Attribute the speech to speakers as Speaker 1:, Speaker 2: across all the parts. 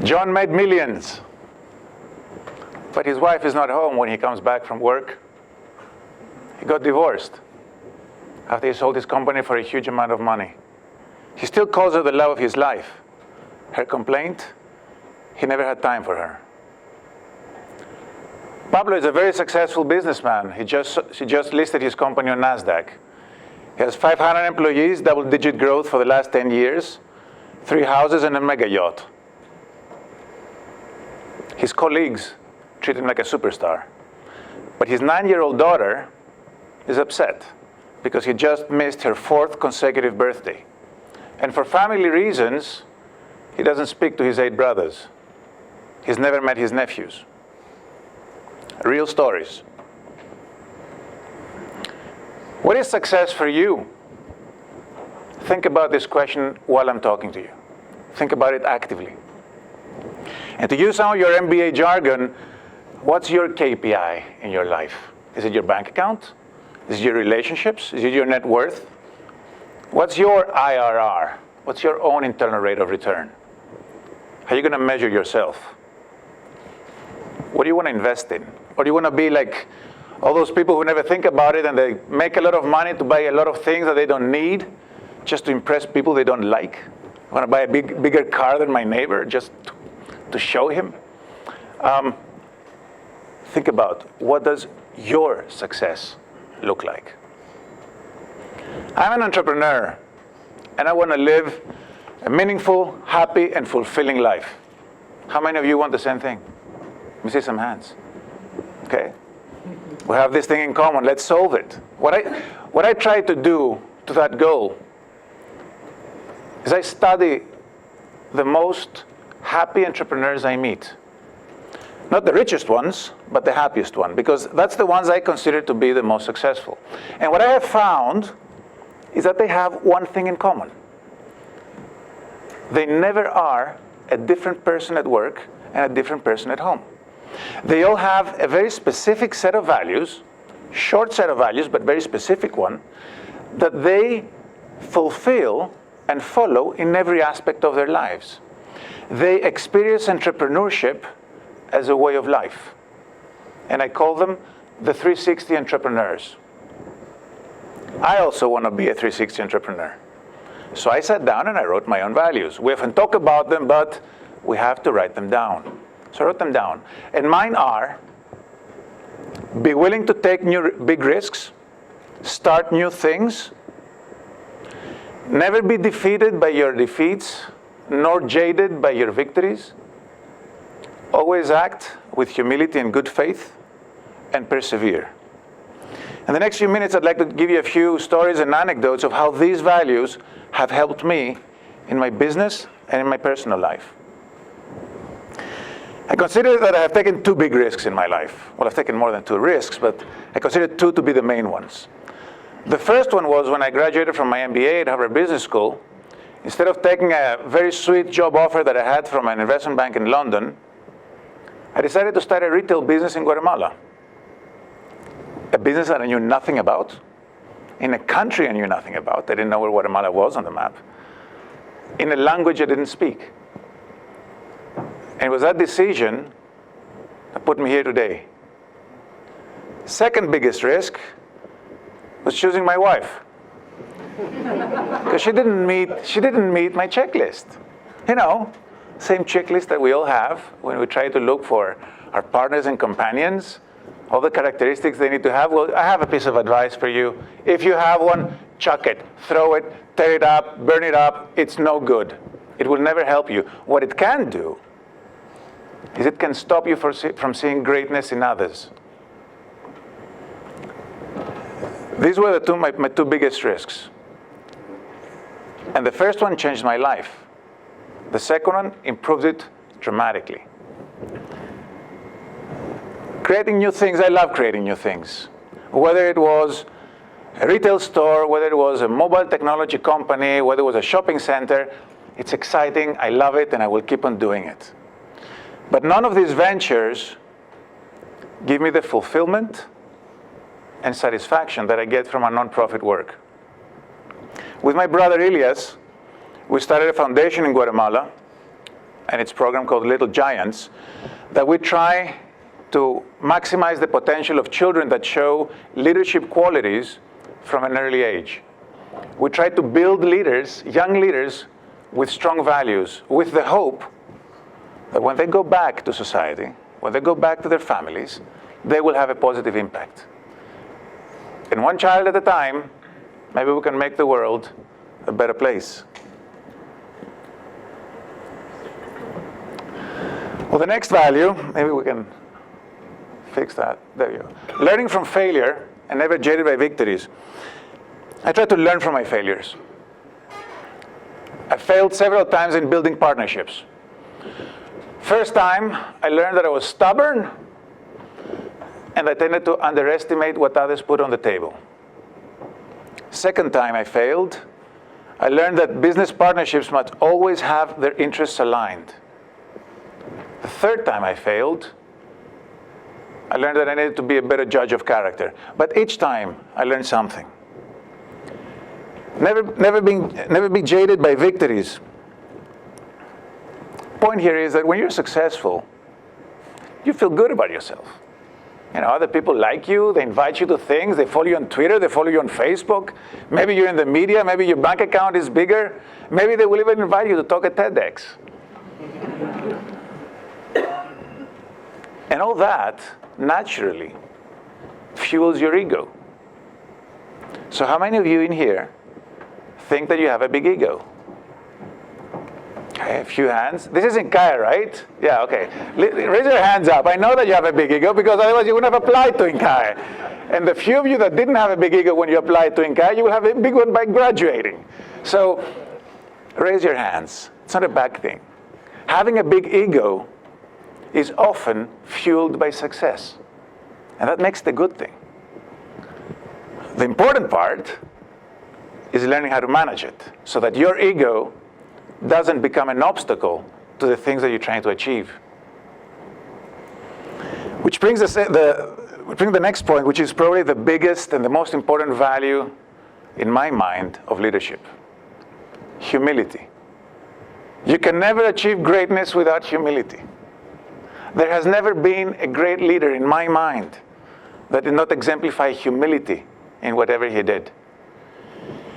Speaker 1: John made millions, but his wife is not home when he comes back from work. He got divorced after he sold his company for a huge amount of money. He still calls her the love of his life. Her complaint, he never had time for her. Pablo is a very successful businessman. He just listed his company on NASDAQ. He has 500 employees, double-digit growth for the last 10 years, 3 houses and a mega yacht. His colleagues treat him like a superstar. But his 9-year-old daughter is upset because he just missed her 4th consecutive birthday. And for family reasons, he doesn't speak to his 8 brothers. He's never met his nephews. Real stories. What is success for you? Think about this question while I'm talking to you. Think about it actively. And to use some of your MBA jargon, what's your KPI in your life? Is it your bank account? Is it your relationships? Is it your net worth? What's your IRR? What's your own internal rate of return? How are you going to measure yourself? What do you want to invest in? Or do you want to be like all those people who never think about it and they make a lot of money to buy a lot of things that they don't need just to impress people they don't like? I want to buy a bigger car than my neighbor just to show him. Think about, what does your success look like? I'm an entrepreneur, and I want to live a meaningful, happy, and fulfilling life. How many of you want the same thing? Let me see some hands. Okay? We have this thing in common. Let's solve it. What I try to do to that goal is I study the most happy entrepreneurs I meet. Not the richest ones, but the happiest one, because that's the ones I consider to be the most successful. And what I have found is that they have one thing in common. They never are a different person at work and a different person at home. They all have a very specific set of values, short set of values, but very specific one, that they fulfill and follow in every aspect of their lives. They experience entrepreneurship as a way of life. And I call them the 360 entrepreneurs. I also want to be a 360 entrepreneur. So I sat down and I wrote my own values. We often talk about them, but we have to write them down. So I wrote them down. And mine are: be willing to take big risks, start new things, never be defeated by your defeats, nor jaded by your victories, always act with humility and good faith, and persevere. In the next few minutes, I'd like to give you a few stories and anecdotes of how these values have helped me in my business and in my personal life. I consider that I have taken 2 big risks in my life. Well, I've taken more than 2 risks, but I consider 2 to be the main ones. The first one was when I graduated from my MBA at Harvard Business School. Instead of taking a very sweet job offer that I had from an investment bank in London, I decided to start a retail business in Guatemala. A business that I knew nothing about, in a country I knew nothing about. I didn't know where Guatemala was on the map, in a language I didn't speak. And it was that decision that put me here today. Second biggest risk was choosing my wife, because she didn't meet my checklist. You know, same checklist that we all have when we try to look for our partners and companions, all the characteristics they need to have. Well, I have a piece of advice for you. If you have one, chuck it, throw it, tear it up, burn it up. It's no good. It will never help you. What it can do is it can stop you from seeing greatness in others. These were my 2 biggest risks. And the first one changed my life. The second one improved it dramatically. Creating new things, I love creating new things. Whether it was a retail store, whether it was a mobile technology company, whether it was a shopping center, it's exciting, I love it, and I will keep on doing it. But none of these ventures give me the fulfillment and satisfaction that I get from a nonprofit work. With my brother Ilias, we started a foundation in Guatemala and its program called Little Giants, that we try to maximize the potential of children that show leadership qualities from an early age. We try to build leaders, young leaders, with strong values, with the hope that when they go back to society, when they go back to their families, they will have a positive impact. And one child at a time, maybe we can make the world a better place. Well, the next value, maybe we can fix that. There you go. Learning from failure and never jaded by victories. I try to learn from my failures. I failed several times in building partnerships. First time, I learned that I was stubborn and I tended to underestimate what others put on the table. Second time I failed, I learned that business partnerships must always have their interests aligned. The third time I failed, I learned that I needed to be a better judge of character. But each time, I learned something. Never be jaded by victories. Point here is that when you're successful, you feel good about yourself. You know, other people like you, they invite you to things, they follow you on Twitter, they follow you on Facebook. Maybe you're in the media, maybe your bank account is bigger. Maybe they will even invite you to talk at TEDx. And all that, naturally, fuels your ego. So how many of you in here think that you have a big ego? Okay, a few hands. This is INCAE, right? Yeah, okay. Raise your hands up. I know that you have a big ego because otherwise you wouldn't have applied to INCAE. And the few of you that didn't have a big ego when you applied to INCAE, you will have a big one by graduating. So raise your hands. It's not a bad thing. Having a big ego is often fueled by success. And that makes it a good thing. The important part is learning how to manage it so that your ego doesn't become an obstacle to the things that you're trying to achieve. Which brings us the next point, which is probably the biggest and the most important value in my mind of leadership. Humility. You can never achieve greatness without humility. There has never been a great leader in my mind that did not exemplify humility in whatever he did.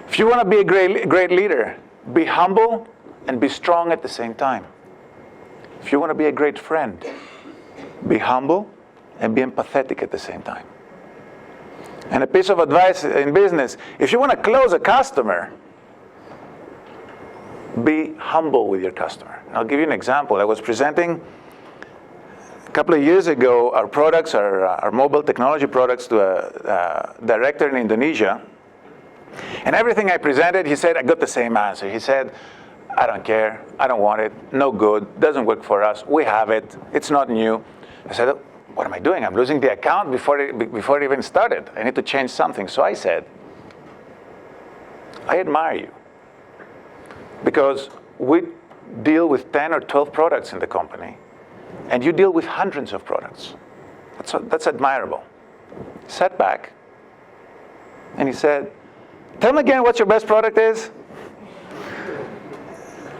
Speaker 1: If you want to be a great leader, be humble and be strong at the same time. If you want to be a great friend, be humble and be empathetic at the same time. And a piece of advice in business, if you want to close a customer, be humble with your customer. I'll give you an example. I was presenting a couple of years ago our products, our mobile technology products, to a director in Indonesia. And everything I presented, he said, I got the same answer. He said, I don't care, I don't want it, no good, doesn't work for us, we have it, it's not new. I said, what am I doing? I'm losing the account before it even started. I need to change something. So I said, I admire you. Because we deal with 10 or 12 products in the company, and you deal with hundreds of products. That's admirable. He sat back, and he said, tell me again what your best product is.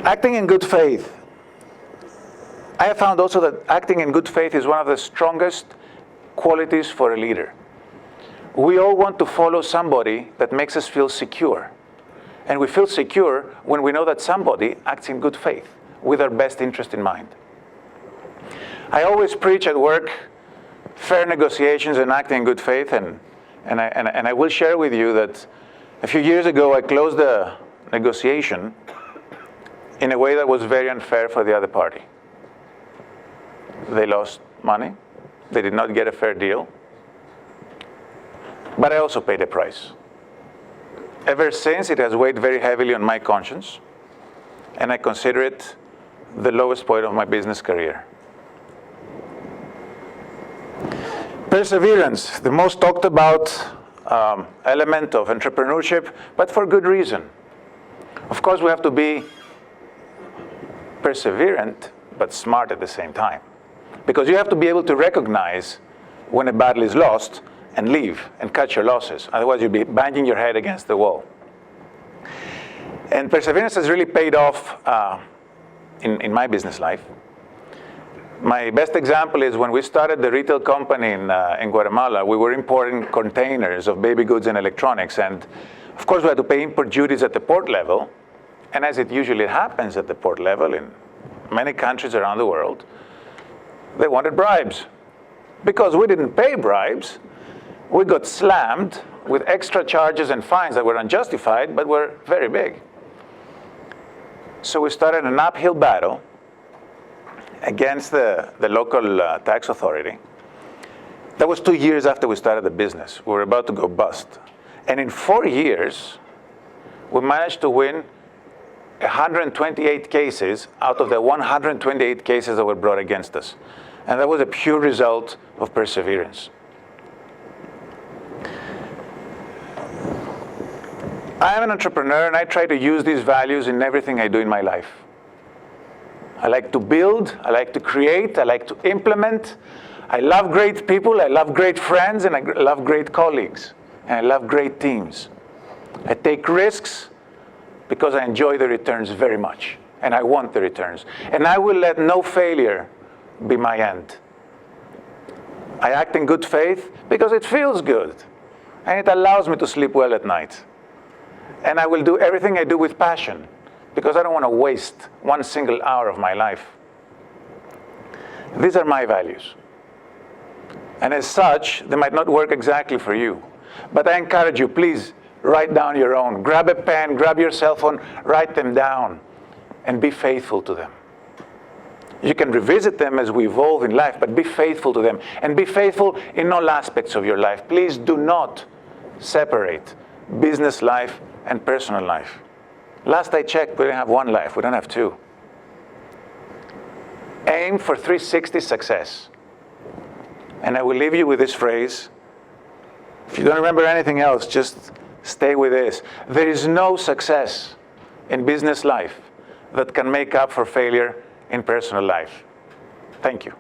Speaker 1: Acting in good faith. I have found also that acting in good faith is one of the strongest qualities for a leader. We all want to follow somebody that makes us feel secure. And we feel secure when we know that somebody acts in good faith with our best interest in mind. I always preach at work fair negotiations and acting in good faith, and I will share with you that a few years ago I closed a negotiation in a way that was very unfair for the other party. They lost money, they did not get a fair deal, but I also paid a price. Ever since, it has weighed very heavily on my conscience, and I consider it the lowest point of my business career. Perseverance, the most talked about element of entrepreneurship, but for good reason. Of course, we have to be perseverant, but smart at the same time. Because you have to be able to recognize when a battle is lost and leave and cut your losses. Otherwise, you'll be banging your head against the wall. And perseverance has really paid off in my business life. My best example is when we started the retail company in Guatemala, we were importing containers of baby goods and electronics. And of course, we had to pay import duties at the port level. And as it usually happens at the port level in many countries around the world, they wanted bribes. Because we didn't pay bribes, we got slammed with extra charges and fines that were unjustified, but were very big. So we started an uphill battle against the local tax authority. That was 2 years after we started the business. We were about to go bust. And in 4 years, we managed to win 128 cases out of the 128 cases that were brought against us. And that was a pure result of perseverance. I am an entrepreneur, and I try to use these values in everything I do in my life. I like to build, I like to create, I like to implement. I love great people, I love great friends, and I love great colleagues, and I love great teams. I take risks because I enjoy the returns very much, and I want the returns. And I will let no failure be my end. I act in good faith because it feels good, and it allows me to sleep well at night. And I will do everything I do with passion, because I don't want to waste one single hour of my life. These are my values. And as such, they might not work exactly for you. But I encourage you, please write down your own. Grab a pen, grab your cell phone, write them down, and be faithful to them. You can revisit them as we evolve in life, but be faithful to them. And be faithful in all aspects of your life. Please do not separate business life and personal life. Last I checked, we don't have one life, we don't have two. Aim for 360 success. And I will leave you with this phrase. If you don't remember anything else, just stay with this. There is no success in business life that can make up for failure in personal life. Thank you.